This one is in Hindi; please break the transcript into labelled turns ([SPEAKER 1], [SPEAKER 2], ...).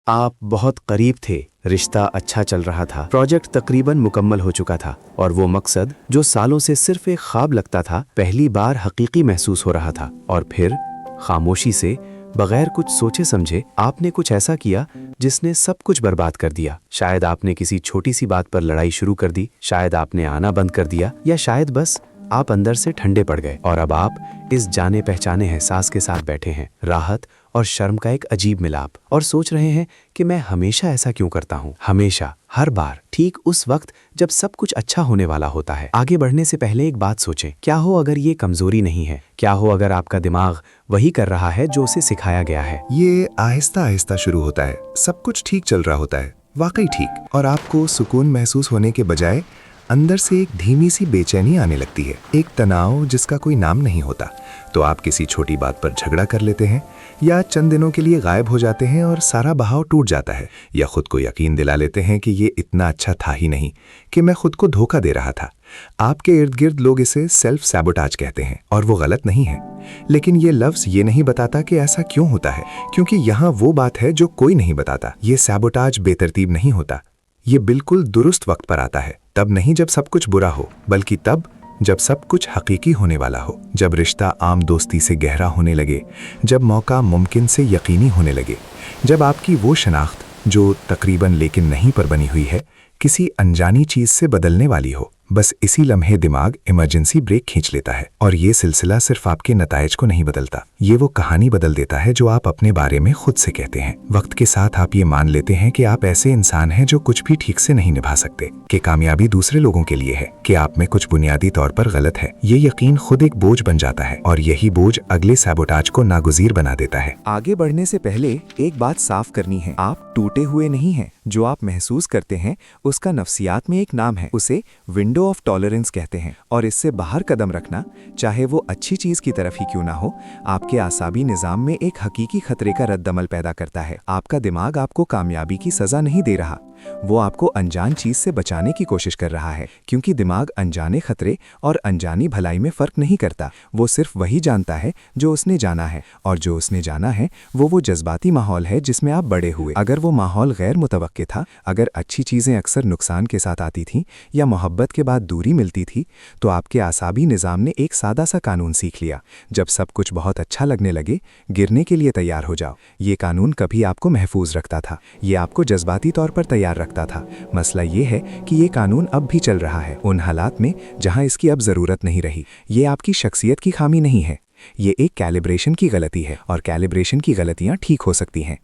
[SPEAKER 1] आप बहुत करीब थे, रिश्ता अच्छा चल रहा था, प्रोजेक्ट तकरीबन मुकम्मल हो चुका था और वो मकसद जो सालों से सिर्फ एक ख्वाब लगता था पहली बार हकीकी महसूस हो रहा था। और फिर खामोशी से, बगैर कुछ सोचे समझे, आपने कुछ ऐसा किया जिसने सब कुछ बर्बाद कर दिया। शायद आपने किसी छोटी सी बात पर लड़ाई शुरू कर दी, शायद आपने आना बंद कर दिया, या शायद बस आप अंदर से ठंडे पड़ गए और अब आप इस जाने पहचाने एहसास के साथ बैठे हैं, राहत और शर्म का एक अजीब मिलाप, और सोच रहे हैं कि मैं हमेशा ऐसा क्यों करता हूँ, हमेशा, हर बार, ठीक उस वक्त जब सब कुछ अच्छा होने वाला होता है। आगे बढ़ने से पहले एक बात सोचें, क्या हो अगर ये कमजोरी नहीं है? क्या हो अगर आपका दिमाग वही कर रहा है जो उसे सिखाया गया है?
[SPEAKER 2] ये आहिस्ता आहिस्ता शुरू होता है, सब कुछ ठीक चल रहा होता है, वाकई ठीक, और आपको सुकून महसूस होने के बजाय अंदर से एक धीमी सी बेचैनी आने लगती है, एक तनाव जिसका कोई नाम नहीं होता। तो आप किसी छोटी बात पर झगड़ा कर लेते हैं, या चंद दिनों के लिए गायब हो जाते हैं और सारा बहाव टूट जाता है, या खुद को यकीन दिला लेते हैं कि ये इतना अच्छा था ही नहीं, कि मैं खुद को धोखा दे रहा था। आपके इर्द गिर्द लोग इसे सेल्फ सैबोटाज कहते हैं, और वो गलत नहीं है, लेकिन ये लफ्ज ये नहीं बताता कि ऐसा क्यों होता है, क्योंकि यहाँ वो बात है जो कोई नहीं बताता। ये सैबोटाज बेतरतीब नहीं होता, ये बिल्कुल दुरुस्त वक्त पर आता है, तब नहीं जब सब कुछ बुरा हो, बल्कि तब जब सब कुछ हकीकी होने वाला हो, जब रिश्ता आम दोस्ती से गहरा होने लगे, जब मौका मुमकिन से यकीनी होने लगे, जब आपकी वो शनाख्त जो तकरीबन लेकिन नहीं पर बनी हुई है किसी अनजानी चीज से बदलने वाली हो। बस इसी लम्हे दिमाग इमरजेंसी ब्रेक खींच लेता है, और ये सिलसिला सिर्फ आपके नताइज को नहीं बदलता, ये वो कहानी बदल देता है जो आप अपने बारे में खुद से कहते हैं। वक्त के साथ आप ये मान लेते हैं कि आप ऐसे इंसान हैं जो कुछ भी ठीक से नहीं निभा सकते, कि कामयाबी दूसरे लोगों के लिए है, कि आप में कुछ बुनियादी तौर पर गलत है। ये यकीन खुद एक बोझ बन जाता है, और यही बोझ अगले सैबोटाज को नागुज़ीर बना देता है।
[SPEAKER 3] आगे बढ़ने से पहले एक बात साफ करनी है, आप टूटे हुए नहीं हैं। जो आप महसूस करते हैं उसका नफ्सियात में एक नाम है, उसे विंडो ऑफ टॉलरेंस कहते हैं, और इससे बाहर कदम रखना, चाहे वो अच्छी चीज की तरफ ही क्यों ना हो, आपके आसाबी निजाम में एक हकीकी खतरे का रद्दमल पैदा करता है। आपका दिमाग आपको कामयाबी की सजा नहीं दे रहा, वो आपको अनजान चीज से बचाने की कोशिश कर रहा है, क्योंकि दिमाग अनजाने खतरे और अनजानी भलाई में फर्क नहीं करता। वो सिर्फ वही जानता है जो उसने जाना है, और जो उसने जाना है वो जज्बाती माहौल है जिसमें आप बड़े हुए। अगर वो माहौल गैर मुतवक्के था, अगर अच्छी चीजें अक्सर नुकसान के साथ आती थीं, या मोहब्बत के बाद दूरी मिलती थी, तो आपके आसाबी निजाम ने एक सादा सा कानून सीख लिया, जब सब कुछ बहुत अच्छा लगने लगे, गिरने के लिए तैयार हो जाओ। ये कानून कभी आपको महफूज रखता था, ये आपको जज्बाती तौर पर तैयार रखता था। मसला ये है कि ये कानून अब भी चल रहा है, उन हालात में जहां इसकी अब जरूरत नहीं रही। ये आपकी शख्सियत की खामी नहीं है, ये एक कैलिब्रेशन की गलती है, और कैलिब्रेशन की गलतियां ठीक हो सकती हैं।